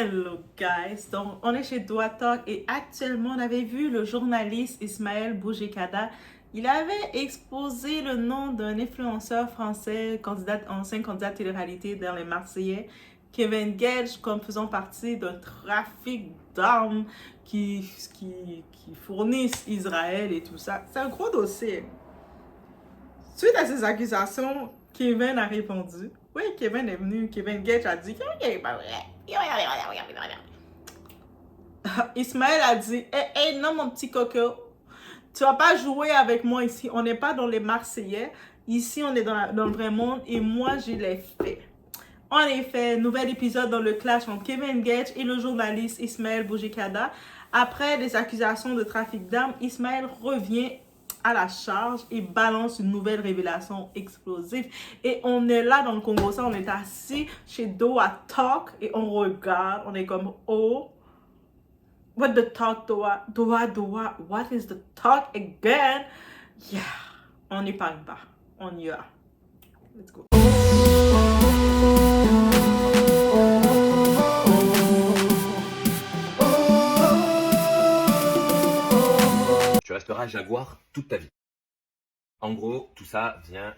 Hello guys, donc on est chez Doha Talk et actuellement on avait vu le journaliste Ismaël Bougie-Kada. Il avait exposé le nom d'un influenceur français, ancien candidat télé-réalité dans les Marseillais, Kevin Gage, comme faisant partie d'un trafic d'armes qui fournissent Israël et tout ça. C'est un gros dossier. Suite à ces accusations, Kevin a répondu. Oui, Kevin est venu. Kevin Gage a dit Ismaël a dit hey, non, mon petit coco, tu vas pas jouer avec moi ici. On n'est pas dans les Marseillais. Ici, on est dans le vrai monde et moi, je l'ai fait. En effet, nouvel épisode dans le clash entre Kevin Gage et le journaliste Ismaël Bougie-Kada. Après des accusations de trafic d'armes, Ismaël revient à la charge et balance une nouvelle révélation explosive. Et on est là dans le Congo, on est assis chez Doha Talk et on regarde, on est comme oh, what the talk Doha, what is the talk again? Yeah, on n'épargne pas, on y va. Let's go. Tu resteras Jaguar toute ta vie. En gros, tout ça vient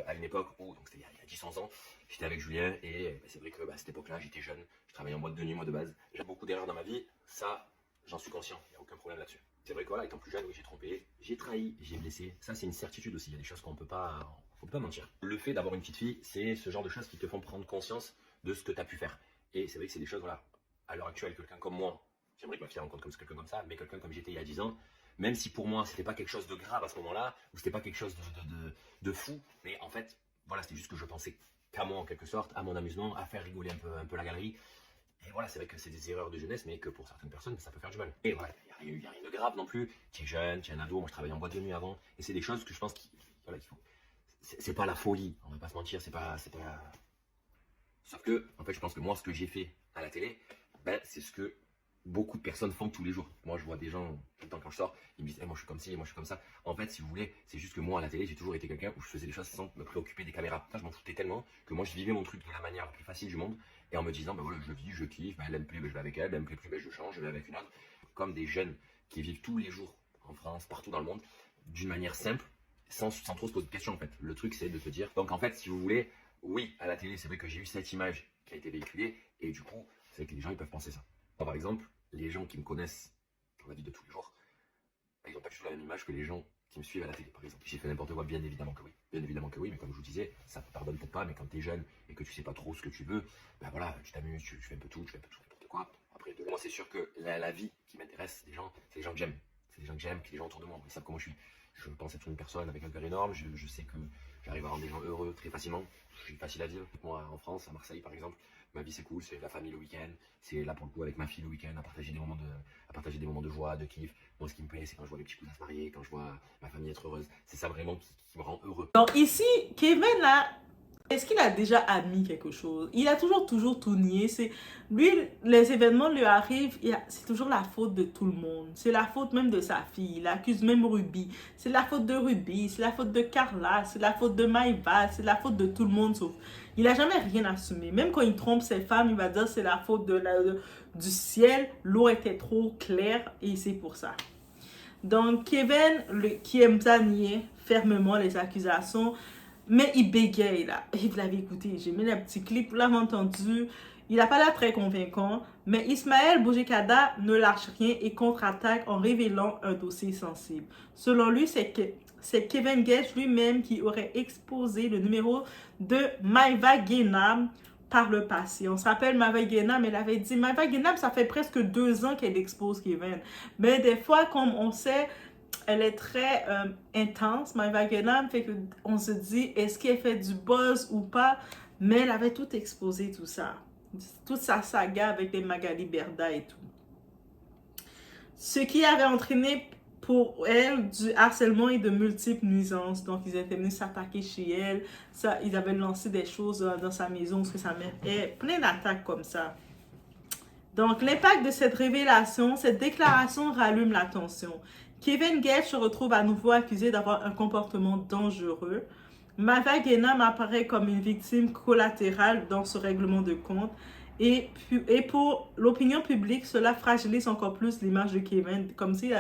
à une époque où, donc c'était il y a 10-11 ans, j'étais avec Julien et c'est vrai que à cette époque-là, j'étais jeune, je travaillais en boîte de nuit, moi de base. J'ai beaucoup d'erreurs dans ma vie, ça, j'en suis conscient, il n'y a aucun problème là-dessus. C'est vrai que voilà, étant plus jeune, oui, j'ai trompé, j'ai trahi, j'ai blessé. Ça, c'est une certitude aussi, il y a des choses qu'on peut pas mentir. Le fait d'avoir une petite fille, c'est ce genre de choses qui te font prendre conscience de ce que tu as pu faire. Et c'est vrai que c'est des choses, voilà, à l'heure actuelle, quelqu'un comme moi, j'aimerais que ma fille rencontre quelqu'un comme ça, mais quelqu'un comme j'étais il y a 10 ans, même si pour moi c'était pas quelque chose de grave à ce moment-là, ou c'était pas quelque chose de fou, mais en fait, voilà, c'était juste que je pensais qu'à moi en quelque sorte, à mon amusement, à faire rigoler un peu la galerie. Et voilà, c'est vrai que c'est des erreurs de jeunesse, mais que pour certaines personnes, ça peut faire du mal. Et voilà, il n'y a rien de grave non plus. Tu es jeune, tu es un ado, moi je travaillais en boîte de nuit avant, et c'est des choses que je pense qu'il faut. C'est pas la folie, on va pas se mentir, c'est pas. Sauf que, en fait, je pense que moi, ce que j'ai fait à la télé, ben, c'est ce que beaucoup de personnes font tous les jours. Moi, je vois des gens, tout le temps quand je sors, ils me disent moi je suis comme ci, moi je suis comme ça. En fait, si vous voulez, c'est juste que moi, à la télé, j'ai toujours été quelqu'un où je faisais les choses sans me préoccuper des caméras. Ça, je m'en foutais tellement que moi, je vivais mon truc de la manière la plus facile du monde et en me disant, ben voilà, je vis, je kiffe, ben, elle aime plus, ben, je vais avec elle, elle me plaît plus, ben, je change, je vais avec une autre. Comme des jeunes qui vivent tous les jours en France, partout dans le monde, d'une manière simple, sans trop se poser de questions en fait. Le truc, c'est de se dire, donc en fait, si vous voulez, oui, à la télé, c'est vrai que j'ai eu cette image qui a été véhiculée et du coup, c'est vrai que les gens, ils peuvent penser ça. Moi, par exemple, les gens qui me connaissent dans la vie de tous les jours, ils n'ont pas du tout la même image que les gens qui me suivent à la télé, par exemple. J'ai fait n'importe quoi, bien évidemment que oui. Bien évidemment que oui, mais comme je vous disais, ça ne pardonne peut-être pas, mais quand tu es jeune et que tu sais pas trop ce que tu veux, ben voilà, tu t'amuses, tu fais un peu tout, n'importe quoi. Après, de moi, c'est sûr que la vie qui m'intéresse, des gens, c'est les gens que j'aime. C'est les gens que j'aime, qui les gens autour de moi. Ils savent comment je suis. Je pense être une personne avec un cœur énorme, je sais que j'arrive à rendre des gens heureux très facilement. Je suis facile à vivre. Moi, en France, à Marseille par exemple, ma vie c'est cool, c'est la famille le week-end, c'est là pour le coup avec ma fille le week-end, à partager des moments de joie, de kiff. Moi, ce qui me plaît, c'est quand je vois les petits cousins se marier, quand je vois ma famille être heureuse. C'est ça vraiment qui me rend heureux. Donc ici, Kevin là, est-ce qu'il a déjà admis quelque chose? Il a toujours tout nié. Lui, les événements lui arrivent, c'est toujours la faute de tout le monde. C'est la faute même de sa fille. Il accuse même Ruby. C'est la faute de Ruby, c'est la faute de Carla, c'est la faute de Maïva, c'est la faute de tout le monde sauf. Il n'a jamais rien assumé. Même quand il trompe ses femmes, il va dire c'est la faute du ciel. L'eau était trop claire et c'est pour ça. Donc Kevin, qui aime ça nier fermement les accusations, mais il bégaye là. Et vous l'avez écouté, j'ai mis un petit clip, vous l'avez entendu. Il n'a pas l'air très convaincant, mais Ismaël Bougie-Kada ne lâche rien et contre-attaque en révélant un dossier sensible. Selon lui, c'est Kevin Gage lui-même qui aurait exposé le numéro de Maïva Guénam par le passé. On se rappelle Maïva Guénam, elle avait dit, Maïva Guénam, ça fait presque 2 ans qu'elle expose Kevin. Mais des fois, comme on sait, elle est très intense, Maïva Guénam, fait qu'on se dit, est-ce qu'elle fait du buzz ou pas? Mais elle avait tout exposé, tout ça. Toute sa saga avec les Magali Berda et tout. Ce qui avait entraîné pour elle du harcèlement et de multiples nuisances. Donc, ils étaient venus s'attaquer chez elle. Ça, ils avaient lancé des choses dans sa maison parce que sa mère est plein d'attaques comme ça. Donc, l'impact de cette révélation, cette déclaration rallume la tension. Kevin Gage se retrouve à nouveau accusé d'avoir un comportement dangereux. Maïva Guénam apparaît comme une victime collatérale dans ce règlement de compte. Et pour l'opinion publique, cela fragilise encore plus l'image de Kevin, comme s'il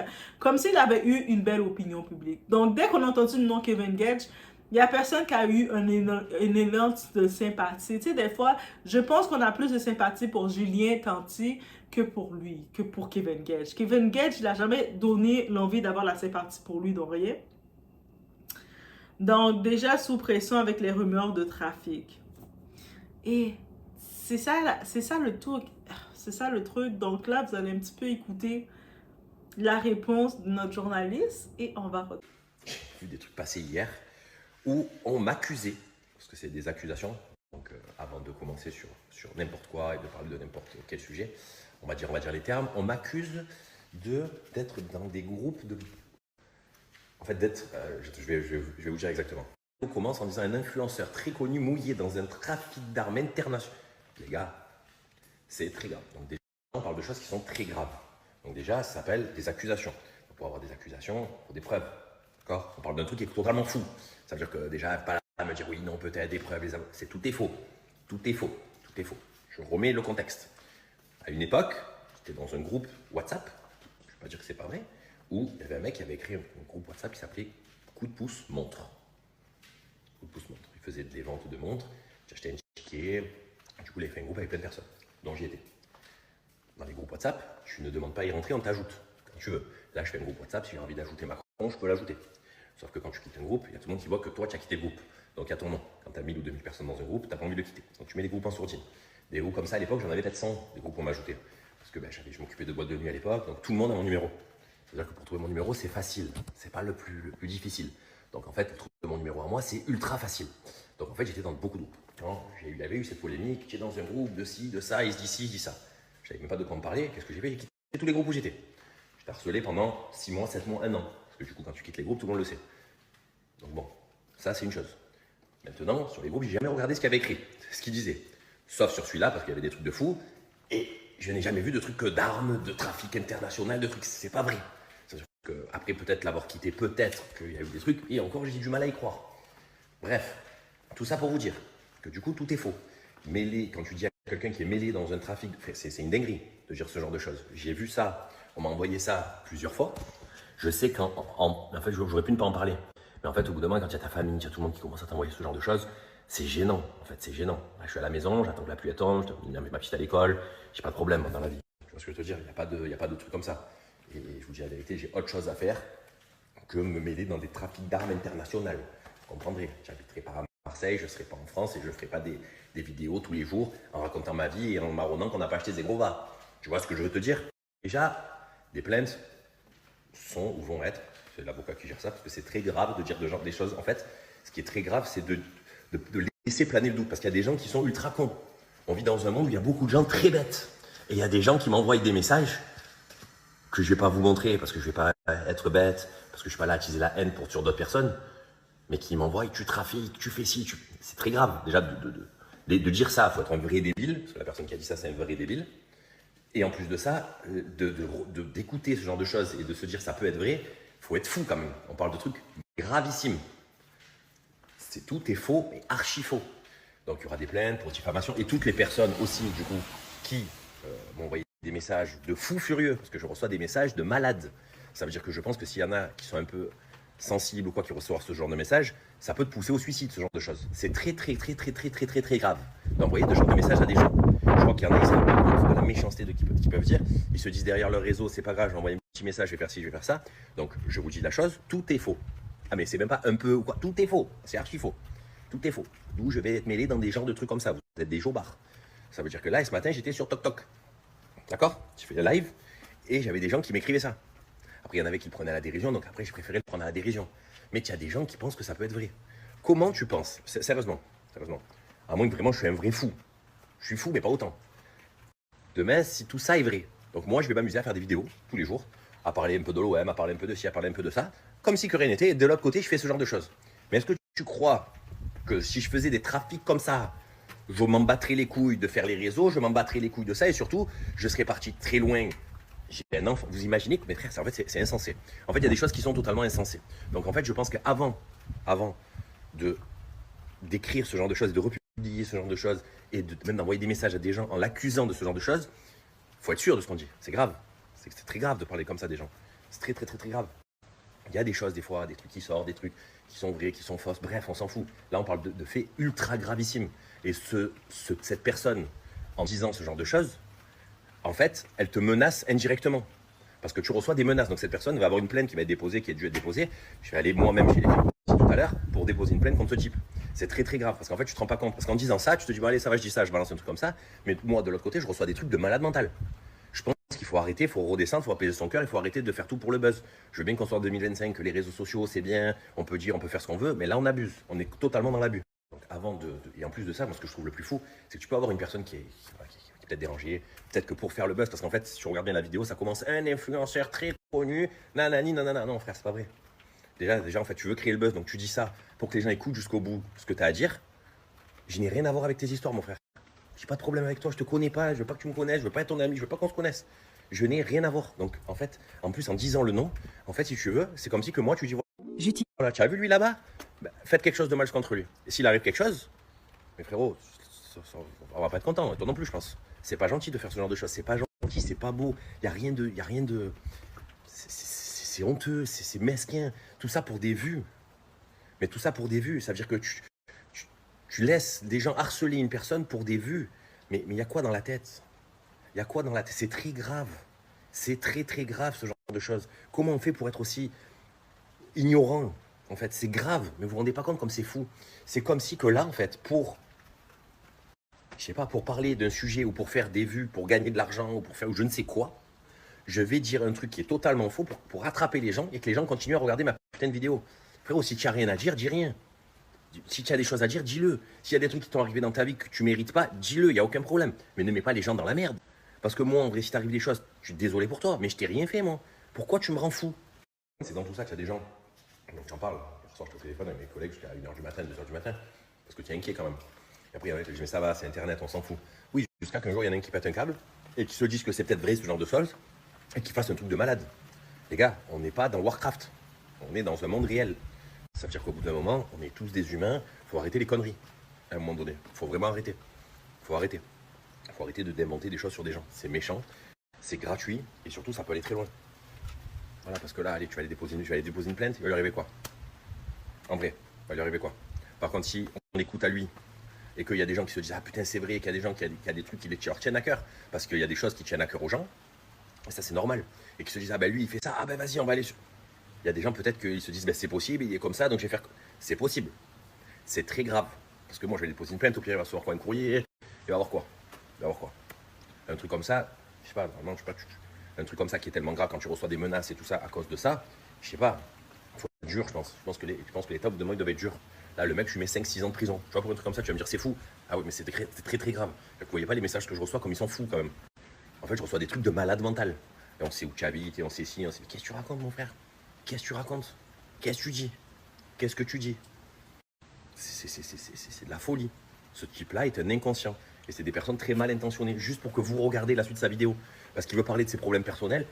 avait eu une belle opinion publique. Donc, dès qu'on a entendu le nom Kevin Gage, il n'y a personne qui a eu un élan de sympathie. Tu sais, des fois, je pense qu'on a plus de sympathie pour Julien Tanti que pour lui, que pour Kevin Gage. Kevin Gage, il n'a jamais donné l'envie d'avoir la sympathie pour lui, donc rien. Donc, déjà sous pression avec les rumeurs de trafic. Et c'est ça le truc. C'est ça le truc. Donc là, vous allez un petit peu écouter la réponse de notre journaliste et on va... J'ai vu des trucs passer hier où on m'accusait, parce que c'est des accusations, donc avant de commencer sur n'importe quoi et de parler de n'importe quel sujet, on va dire les termes, on m'accuse d'être dans des groupes de... En fait, je vais vous dire exactement. On commence en disant un influenceur très connu mouillé dans un trafic d'armes international. Les gars, c'est très grave. Donc déjà, on parle de choses qui sont très graves. Donc déjà, ça s'appelle des accusations. Donc, pour avoir des accusations, il faut des preuves. D'accord ? On parle d'un truc qui est totalement fou. Ça veut dire que déjà, pas là à me dire oui, non, peut-être des preuves, tout est faux. Tout est faux. Tout est faux. Je remets le contexte. À une époque, j'étais dans un groupe WhatsApp, je ne vais pas dire que c'est pas vrai, où il y avait un mec qui avait écrit un groupe WhatsApp qui s'appelait Coup de pouce montre. Coup de pouce montre. Il faisait des ventes de montres, j'achetais un ticket, du coup il avait fait un groupe avec plein de personnes, dont j'y étais. Dans les groupes WhatsApp, tu ne demandes pas à y rentrer, on t'ajoute quand tu veux. Là je fais un groupe WhatsApp, si j'ai envie d'ajouter Macron, je peux l'ajouter. Sauf que quand tu quittes un groupe, il y a tout le monde qui voit que toi tu as quitté le groupe. Donc il y a ton nom. Quand tu as 1000 ou 2000 personnes dans un groupe, tu n'as pas envie de le quitter. Donc tu mets les groupes en sourdine. Des groupes comme ça à l'époque, j'en avais peut-être 100, des groupes pour m'ajouter. Parce que je m'occupais de boîtes de nuit à l'époque, donc tout le monde a mon numéro. C'est-à-dire que pour trouver mon numéro, c'est facile. C'est pas le plus difficile. Donc en fait, pour trouver mon numéro à moi, c'est ultra facile. Donc en fait, j'étais dans beaucoup de groupes. Quand il y avait eu cette polémique, tu es dans un groupe de ci, de ça, il se dit ci, il se dit ça. Je savais même pas de quoi me parler. Qu'est-ce que j'ai fait? J'ai quitté tous les groupes où j'étais. J'étais harcelé pendant 6 mois, 7 mois, 1 an. Parce que du coup, quand tu quittes les groupes, tout le monde le sait. Donc bon, ça c'est une chose. Maintenant, sur les groupes, j'ai jamais regardé ce qu'il y avait écrit, ce qu'il disait. Sauf sur celui-là, parce qu'il y avait des trucs de fou. Et je n'ai jamais vu de trucs d'armes, de trafic international, de trucs, c'est pas vrai. C'est-à-dire qu'après peut-être l'avoir quitté, peut-être qu'il y a eu des trucs, et encore j'ai du mal à y croire. Bref, tout ça pour vous dire que du coup tout est faux. Mêlé, quand tu dis à quelqu'un qui est mêlé dans un trafic, c'est une dinguerie de dire ce genre de choses. J'ai vu ça, on m'a envoyé ça plusieurs fois. Je sais en fait j'aurais pu ne pas en parler. Mais en fait au bout d'un moment, quand il y a ta famille, il y a tout le monde qui commence à t'envoyer ce genre de choses, c'est gênant, en fait, c'est gênant. Là, je suis à la maison, j'attends que la pluie tombe, je mets ma petite à l'école, j'ai pas de problème dans la vie. Tu vois ce que je veux te dire, il n'y a pas de truc comme ça. Et je vous dis la vérité, j'ai autre chose à faire que me mêler dans des trafics d'armes internationales. Vous comprendrez, j'habiterai pas à Marseille, je ne serai pas en France et je ne ferai pas des vidéos tous les jours en racontant ma vie et en marronnant qu'on n'a pas acheté Zegrova. Tu vois ce que je veux te dire? Déjà, des plaintes sont ou vont être, c'est l'avocat qui gère ça, parce que c'est très grave de dire des choses. En fait, ce qui est très grave, c'est de laisser planer le doute, parce qu'il y a des gens qui sont ultra cons. On vit dans un monde où il y a beaucoup de gens très bêtes. Et il y a des gens qui m'envoient des messages que je ne vais pas vous montrer, parce que je ne vais pas être bête, parce que je ne suis pas là à attiser la haine sur d'autres personnes, mais qui m'envoient, tu trafiques, tu fais ci, c'est très grave. Déjà, de dire ça, il faut être un vrai débile, parce que la personne qui a dit ça, c'est un vrai débile. Et en plus de ça, d'écouter ce genre de choses et de se dire ça peut être vrai, il faut être fou quand même. On parle de trucs gravissimes. Tout est faux, mais archi faux. Donc il y aura des plaintes pour diffamation. Et toutes les personnes aussi, du coup, qui m'ont envoyé des messages de fous furieux, parce que je reçois des messages de malades. Ça veut dire que je pense que s'il y en a qui sont un peu sensibles ou quoi, qui reçoivent ce genre de messages, ça peut te pousser au suicide, ce genre de choses. C'est très grave d'envoyer ce genre de messages à des gens. Je crois qu'il y en a qui se rendent compte de la méchanceté qu'ils peuvent dire. Ils se disent derrière leur réseau, c'est pas grave, je vais envoyer un petit message, je vais faire ci, je vais faire ça. Donc je vous dis la chose, tout est faux. Ah mais c'est même pas un peu ou quoi, tout est faux, c'est archi faux. Tout est faux. D'où je vais être mêlé dans des genres de trucs comme ça. Vous êtes des jobards. Ça veut dire que là, ce matin, j'étais sur TokTok. D'accord? J'ai fait le live et j'avais des gens qui m'écrivaient ça. Après, il y en avait qui le prenaient à la dérision, donc après, j'ai préféré le prendre à la dérision. Mais il y a des gens qui pensent que ça peut être vrai. Comment tu penses? Sérieusement. À moins que vraiment je suis un vrai fou. Je suis fou, mais pas autant. Demain, si tout ça est vrai, donc moi, je vais m'amuser à faire des vidéos tous les jours, à parler un peu de l'OM, à parler un peu de ci, à parler un peu de ça, comme si que rien n'était. Et de l'autre côté, je fais ce genre de choses. Mais est-ce que tu crois que si je faisais des trafics comme ça, je m'en battrais les couilles de faire les réseaux, je m'en battrais les couilles de ça, et surtout, je serais parti très loin. J'ai un enfant. Vous imaginez que mes frères, en fait, c'est insensé. En fait, il y a des choses qui sont totalement insensées. Donc, en fait, je pense qu'avant d'écrire ce genre de choses et de republier publier ce genre de choses et même d'envoyer des messages à des gens en l'accusant de ce genre de choses, il faut être sûr de ce qu'on dit. C'est grave. C'est très grave de parler comme ça des gens. C'est très, très, très, très grave. Il y a des choses, des fois, des trucs qui sortent, des trucs qui sont vrais, qui sont fausses. Bref, on s'en fout. Là, on parle de faits ultra gravissimes. Et cette personne, en disant ce genre de choses, en fait, elle te menace indirectement. Parce que tu reçois des menaces. Donc cette personne va avoir une plainte qui va être déposée, qui a dû être déposée. Je vais aller moi-même chez les filles tout à l'heure pour déposer une plainte contre ce type. C'est très très grave parce qu'en fait tu te rends pas compte. Parce qu'en disant ça, tu te dis bon allez ça va, je dis ça, je balance un truc comme ça. Mais moi de l'autre côté, je reçois des trucs de malade mental. Je pense qu'il faut arrêter, il faut redescendre, il faut apaiser son cœur, il faut arrêter de faire tout pour le buzz. Je veux bien qu'on soit en 2025, que les réseaux sociaux c'est bien, on peut dire, on peut faire ce qu'on veut, mais là on abuse. On est totalement dans l'abus. Donc et en plus de ça, moi ce que je trouve le plus fou, c'est que tu peux avoir une personne qui est peut-être dérangée, peut-être que pour faire le buzz, parce qu'en fait si tu regardes bien la vidéo, ça commence un influenceur très connu, nanani, nanana. Non frère, c'est pas vrai. Déjà en fait tu veux créer le buzz, donc tu dis ça pour que les gens écoutent jusqu'au bout ce que tu as à dire. Je n'ai rien à voir avec tes histoires, mon frère. J'ai pas de problème avec toi, je te connais pas, je veux pas que tu me connaisses, je veux pas être ton ami, je veux pas qu'on se connaisse. Je n'ai rien à voir. Donc, en fait, en plus, en disant le nom, en fait, si tu veux, c'est comme si que moi, tu dis, voilà, tu as vu lui là-bas, bah, faites quelque chose de mal contre lui. Et s'il arrive quelque chose, mais frérot, on va pas être content, toi non plus, je pense. C'est pas gentil de faire ce genre de choses, c'est pas gentil, c'est pas beau, il y a rien de, c'est honteux, c'est mesquin, tout ça pour des vues. Mais tout ça pour des vues, ça veut dire que tu laisses des gens harceler une personne pour des vues. Mais il y a quoi dans la tête? Il y a quoi dans la tête? C'est très grave. C'est très très grave ce genre de choses. Comment on fait pour être aussi ignorant? En fait, c'est grave. Mais vous vous rendez pas compte comme c'est fou. C'est comme si que là, en fait, je sais pas, pour parler d'un sujet ou pour faire des vues, pour gagner de l'argent ou pour faire je ne sais quoi, je vais dire un truc qui est totalement faux pour rattraper les gens et que les gens continuent à regarder ma putain de vidéo. Frérot, si tu n'as rien à dire, dis rien. Si tu as des choses à dire, dis-le. S'il y a des trucs qui t'ont arrivé dans ta vie que tu mérites pas, dis-le, il n'y a aucun problème. Mais ne mets pas les gens dans la merde. Parce que moi, en vrai, si t'arrive des choses, je suis désolé pour toi, mais je t'ai rien fait, moi. Pourquoi tu me rends fou? C'est dans tout ça qu'il y a des gens. Donc j'en parle. Hier soir, je te téléphone avec mes collègues jusqu'à 1h du matin, 2h du matin. Parce que tu es inquiet quand même. Et après, il y en a qui disent, mais ça va, c'est Internet, on s'en fout. Oui, jusqu'à qu'un jour, il y en a un qui pète un câble et qui se dise que c'est peut-être vrai ce genre de choses et qui fasse un truc de malade. Les gars, on n'est pas dans Warcraft. On est dans un monde réel. Ça veut dire qu'au bout d'un moment, on est tous des humains. Il faut arrêter les conneries. À un moment donné. Il faut vraiment arrêter. Il faut arrêter. Il faut arrêter d'inventer des choses sur des gens. C'est méchant, c'est gratuit et surtout ça peut aller très loin. Voilà, parce que là, allez, tu vas aller déposer une plainte, il va lui arriver quoi? En vrai, il va lui arriver quoi? Par contre, si on écoute à lui et qu'il y a des gens qui se disent ah putain c'est vrai, qu'il y a des gens qui a des trucs qui leur tiennent à cœur, parce qu'il y a des choses qui tiennent à cœur aux gens, et ça c'est normal, et qui se disent ah ben lui il fait ça, ah ben vas-y on va aller sur. Il y a des gens peut-être qu'ils se disent ben c'est possible, il est comme ça donc je vais faire. C'est possible. C'est très grave. Parce que moi je vais déposer une plainte, au pire il va recevoir quoi, un courrier, il va avoir quoi? Il va avoir quoi? Un truc comme ça, je sais pas, vraiment, je sais pas, un truc comme ça qui est tellement grave quand tu reçois des menaces et tout ça à cause de ça, je sais pas, il faut être dur, je pense. Je pense que l'État, au bout d'un moment, il doit être dur. Là, le mec, je lui mets 5-6 ans de prison. Tu vois, pour un truc comme ça, tu vas me dire c'est fou. Ah oui, mais c'est très très grave. Vous voyez pas les messages que je reçois comme ils sont fous quand même. En fait, je reçois des trucs de malade mental. Et on sait où tu habites, et on sait si, on sait. Qu'est-ce que tu racontes, mon frère? Qu'est-ce que tu racontes? Qu'est-ce que tu dis? Qu'est-ce que tu dis? C'est de la folie. Ce type-là est un inconscient. Et c'est des personnes très mal intentionnées, juste pour que vous regardez la suite de sa vidéo. Parce qu'il veut parler de ses problèmes personnels.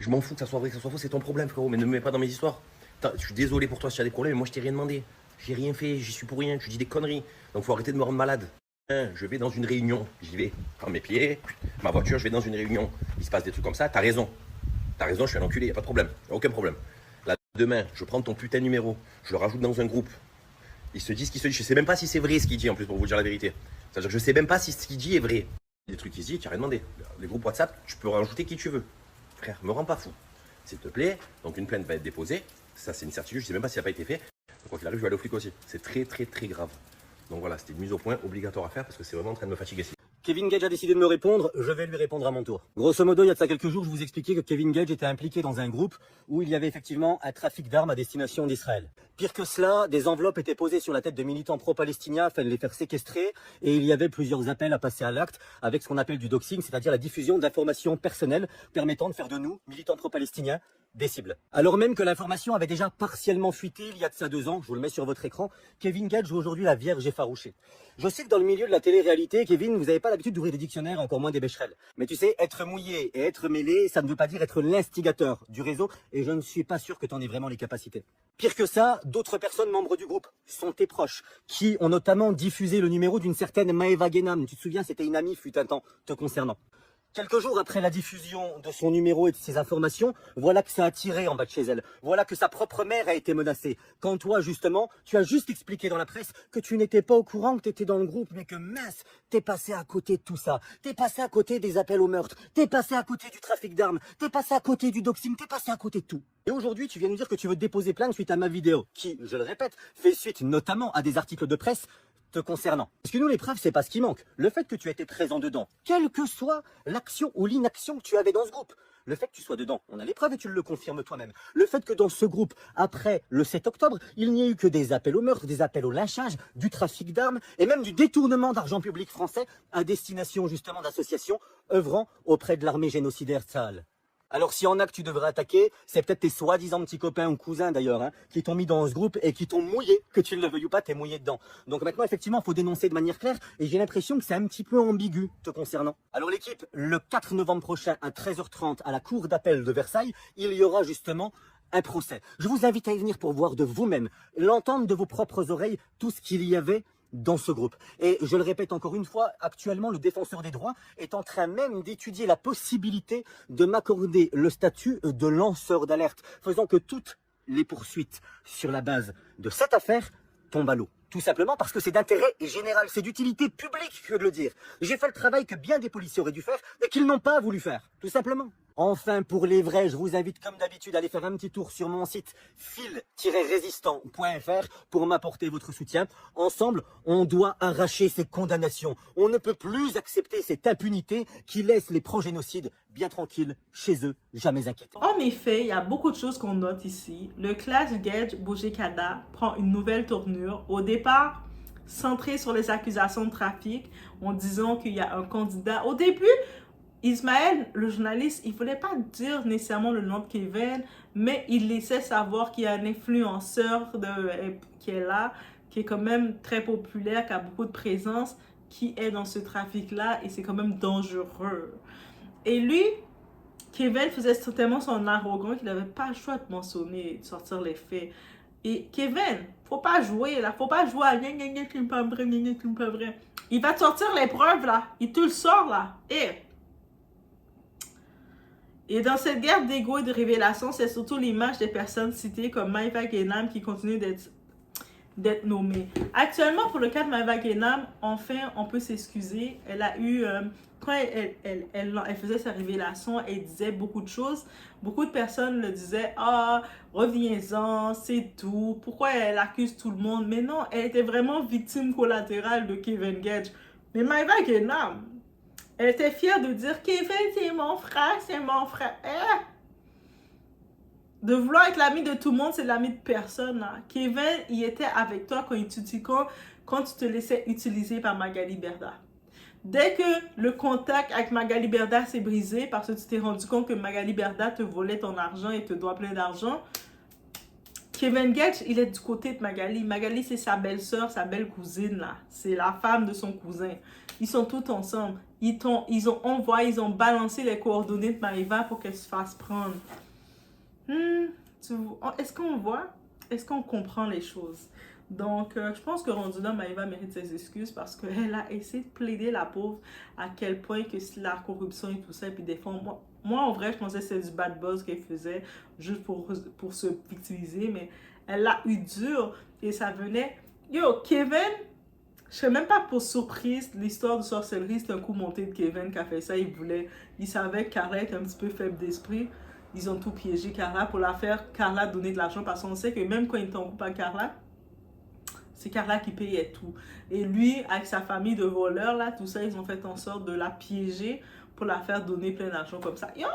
Je m'en fous que ça soit vrai, que ça soit faux, c'est ton problème, frérot, mais ne me mets pas dans mes histoires. Je suis désolé pour toi si tu as des problèmes, mais moi je t'ai rien demandé. J'ai rien fait, j'y suis pour rien, tu dis des conneries. Donc faut arrêter de me rendre malade. Je vais dans une réunion, j'y vais, prends mes pieds, ma voiture, je vais dans une réunion. Il se passe des trucs comme ça, t'as raison. T'as raison, je suis un enculé, y a pas de problème, y a aucun problème. Là, demain, je prends ton putain de numéro, je le rajoute dans un groupe. Ils se disent ce qu'ils se disent, je sais même pas si c'est vrai ce qu'il dit en plus pour vous dire la vérité. C'est-à-dire que je sais même pas si ce qu'il dit est vrai. Des trucs qu'il dit, tu n'as rien demandé. Les groupes WhatsApp, tu peux rajouter qui tu veux. Frère, me rends pas fou. S'il te plaît, donc une plainte va être déposée. Ça, c'est une certitude, je sais même pas si ça n'a pas été fait. Donc, quoi qu'il arrive, je vais aller au flic aussi. C'est très, très, très grave. Donc voilà, c'était une mise au point obligatoire à faire parce que c'est vraiment en train de me fatiguer. Kevin Gage a décidé de me répondre, je vais lui répondre à mon tour. Grosso modo, il y a de ça quelques jours, je vous expliquais que Kevin Gage était impliqué dans un groupe où il y avait effectivement un trafic d'armes à destination d'Israël. Pire que cela, des enveloppes étaient posées sur la tête de militants pro-palestiniens afin de les faire séquestrer et il y avait plusieurs appels à passer à l'acte avec ce qu'on appelle du doxing, c'est-à-dire la diffusion d'informations personnelles permettant de faire de nous, militants pro-palestiniens, des cibles. Alors même que l'information avait déjà partiellement fuité il y a de ça 2 ans, je vous le mets sur votre écran, Kevin Gage joue aujourd'hui la Vierge effarouchée. Je sais que dans le milieu de la télé-réalité, Kevin, vous n'avez pas l'habitude d'ouvrir des dictionnaires, encore moins des bécherelles. Mais tu sais, être mouillé et être mêlé, ça ne veut pas dire être l'instigateur du réseau, et je ne suis pas sûr que tu en aies vraiment les capacités. Pire que ça, d'autres personnes membres du groupe sont tes proches, qui ont notamment diffusé le numéro d'une certaine Maeva Guénam. Tu te souviens, c'était une amie fut un temps te concernant. Quelques jours après la diffusion de son numéro et de ses informations, voilà que ça a tiré en bas de chez elle. Voilà que sa propre mère a été menacée. Quand toi, justement, tu as juste expliqué dans la presse que tu n'étais pas au courant que tu étais dans le groupe, mais que mince, t'es passé à côté de tout ça. T'es passé à côté des appels au meurtre. T'es passé à côté du trafic d'armes. T'es passé à côté du doxing. T'es passé à côté de tout. Et aujourd'hui, tu viens nous dire que tu veux déposer plainte suite à ma vidéo, qui, je le répète, fait suite notamment à des articles de presse te concernant. Parce que nous, les preuves, c'est pas ce qui manque. Le fait que tu aies été présent dedans, quelle que soit l'action ou l'inaction que tu avais dans ce groupe, le fait que tu sois dedans, on a les preuves et tu le confirmes toi-même. Le fait que dans ce groupe, après le 7 octobre, il n'y ait eu que des appels au meurtre, des appels au lynchage, du trafic d'armes et même du détournement d'argent public français à destination justement d'associations œuvrant auprès de l'armée génocidaire Tsahal. Alors s'il y en a que tu devrais attaquer, c'est peut-être tes soi-disant petits copains ou cousins d'ailleurs, qui t'ont mis dans ce groupe et qui t'ont mouillé, que tu ne le veuilles ou pas, t'es mouillé dedans. Donc maintenant effectivement, il faut dénoncer de manière claire et j'ai l'impression que c'est un petit peu ambigu te concernant. Alors l'équipe, le 4 novembre prochain à 13h30 à la cour d'appel de Versailles, il y aura justement un procès. Je vous invite à y venir pour voir de vous-même, l'entendre de vos propres oreilles, tout ce qu'il y avait dans ce groupe. Et je le répète encore une fois, actuellement le défenseur des droits est en train même d'étudier la possibilité de m'accorder le statut de lanceur d'alerte, faisant que toutes les poursuites sur la base de cette affaire tombent à l'eau. Tout simplement parce que c'est d'intérêt général, c'est d'utilité publique que de le dire. J'ai fait le travail que bien des policiers auraient dû faire et qu'ils n'ont pas voulu faire, tout simplement. Enfin, pour les vrais, je vous invite comme d'habitude à aller faire un petit tour sur mon site fil-résistant.fr pour m'apporter votre soutien. Ensemble, on doit arracher ces condamnations. On ne peut plus accepter cette impunité qui laisse les progénocides bien tranquilles chez eux, jamais inquiétés. En effet, il y a beaucoup de choses qu'on note ici. Le clash Gage-Bojekada prend une nouvelle tournure. Au départ, centré sur les accusations de trafic, en disant qu'il y a un candidat. Au début, Ismaël, le journaliste, il ne voulait pas dire nécessairement le nom de Kevin, mais il laissait savoir qu'il y a un influenceur qui est là, qui est quand même très populaire, qui a beaucoup de présence, qui est dans ce trafic-là, et c'est quand même dangereux. Et lui, Kevin faisait tellement son arrogant qu'il n'avait pas le choix de mentionner, de sortir les faits. Et Kevin, faut pas jouer là, faut pas jouer à gna gna gna, c'est pas vrai, gna gna, c'est pas vrai. Il va te sortir les preuves là, il te le sort là. Et dans cette guerre d'ego et de révélation, c'est surtout l'image des personnes citées comme Maeva Guénam qui continue d'être nommée. Actuellement, pour le cas de Maeva Guénam, enfin, on peut s'excuser. Elle a eu, quand elle faisait sa révélation, elle disait beaucoup de choses. Beaucoup de personnes le disaient, ah, reviens-en, c'est tout. Pourquoi elle accuse tout le monde? Mais non, elle était vraiment victime collatérale de Kevin Gage. Mais Maeva Guénam, elle était fière de dire Kevin, c'est mon frère, c'est mon frère. De vouloir être l'ami de tout le monde, c'est l'ami de personne. Là. Kevin, il était avec toi quand tu te laissais utiliser par Magali Berda. Dès que le contact avec Magali Berda s'est brisé parce que tu t'es rendu compte que Magali Berda te volait ton argent et te doit plein d'argent, Kevin Gage, il est du côté de Magali. Magali, c'est sa belle-sœur, sa belle cousine, là. C'est la femme de son cousin. Ils sont tous ensemble. Ils ont balancé les coordonnées de Maeva pour qu'elle se fasse prendre. Est-ce qu'on voit? Est-ce qu'on comprend les choses? Donc, je pense que rendu là, Maeva mérite ses excuses parce qu'elle a essayé de plaider la pauvre à quel point que c'est la corruption et tout ça. Et puis des fois, moi, en vrai, je pensais que c'était du bad buzz qu'elle faisait juste pour se victimiser. Mais elle l'a eu dur et ça venait... Yo, Kevin, je serais même pas pour surprise. L'histoire de sorcellerie, c'est un coup monté de Kevin qui a fait ça. Il savait que Carla était un petit peu faible d'esprit. Ils ont tout piégé Carla pour la faire Carla donner de l'argent parce qu'on sait que même quand il était en couple avec Carla, c'est Carla qui payait tout. Et lui, avec sa famille de voleurs, là, tout ça, ils ont fait en sorte de la piéger pour la faire donner plein d'argent comme ça. Yo,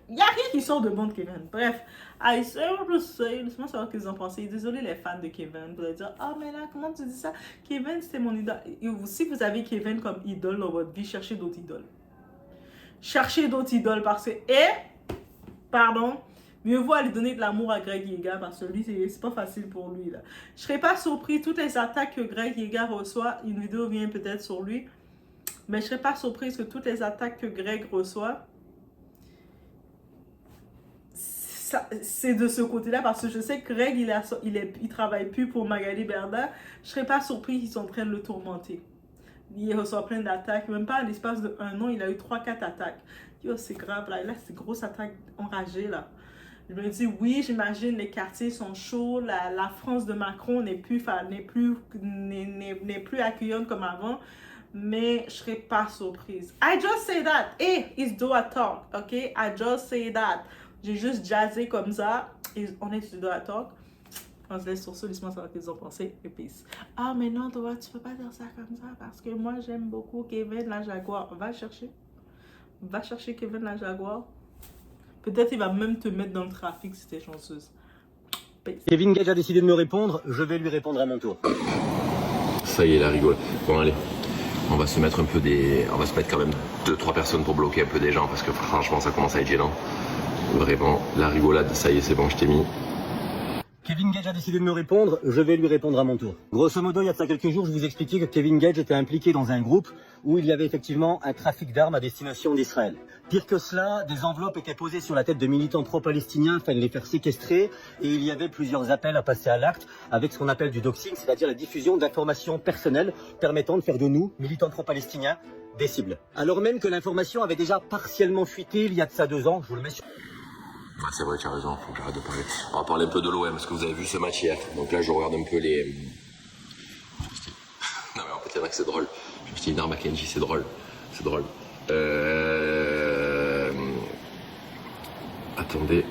il n'y a rien qui sort de bon de Kevin. Bref, I say what to say. Laisse-moi savoir ce qu'ils ont pensé. Désolé les fans de Kevin. Vous allez dire, oh mais là, comment tu dis ça? Kevin, c'était mon idole. Et si vous avez Kevin comme idole dans votre vie, cherchez d'autres idoles. Cherchez d'autres idoles parce que, pardon, Mieux vaut aller donner de l'amour à Greg Yeager parce que lui, c'est pas facile pour lui. Là. Je serais pas surpris, toutes les attaques que Greg Yeager reçoit, une vidéo vient peut-être sur lui, mais je serais pas surprise que toutes les attaques que Greg reçoit, c'est de ce côté-là parce que je sais que Greg, il travaille plus pour Magali Berda. Je serais pas surpris qu'ils sont en train de le tourmenter. Il reçoit plein d'attaques, même pas à l'espace de 1 an, il a eu 3-4 attaques. Yo, c'est grave là, c'est grosse attaque enragée là. Je me dis, oui, j'imagine les quartiers sont chauds, la France de Macron n'est plus accueillante comme avant, mais je serais pas surprise. I just say that. Hey, it's Doha Talk, ok? I just say that. J'ai juste jazzé comme ça, et on est sur Doha Talk. On se laisse sur ce, laisse-moi savoir ce qu'ils ont pensé, et peace. Ah, mais non, Doha, tu peux pas dire ça comme ça, parce que moi, j'aime beaucoup Kevin la Jaguar. Va chercher Kevin la Jaguar. Peut-être il va même te mettre dans le trafic si t'es chanceuse. Peace. Kevin Gage a décidé de me répondre, je vais lui répondre à mon tour. Ça y est, la rigole. Bon, allez. On va se mettre quand même 2-3 personnes pour bloquer un peu des gens parce que franchement, ça commence à être gênant. Vraiment, la rigolade, ça y est, c'est bon, je t'ai mis. Kevin Gage a décidé de me répondre, je vais lui répondre à mon tour. Grosso modo, il y a de ça quelques jours, je vous expliquais que Kevin Gage était impliqué dans un groupe où il y avait effectivement un trafic d'armes à destination d'Israël. Pire que cela, des enveloppes étaient posées sur la tête de militants pro-palestiniens afin de les faire séquestrer et il y avait plusieurs appels à passer à l'acte avec ce qu'on appelle du doxing, c'est-à-dire la diffusion d'informations personnelles permettant de faire de nous, militants pro-palestiniens, des cibles. Alors même que l'information avait déjà partiellement fuité il y a de ça 2 ans, je vous le mets sur... Ah, c'est vrai, tu as raison, faut que j'arrête de parler. On va parler un peu de l'OM, parce que vous avez vu ce match hier. Donc là, je regarde un peu les... Non mais en fait, il y en a que c'est drôle. Je me suis dit, Narma Kenji, c'est drôle. C'est drôle. Attendez.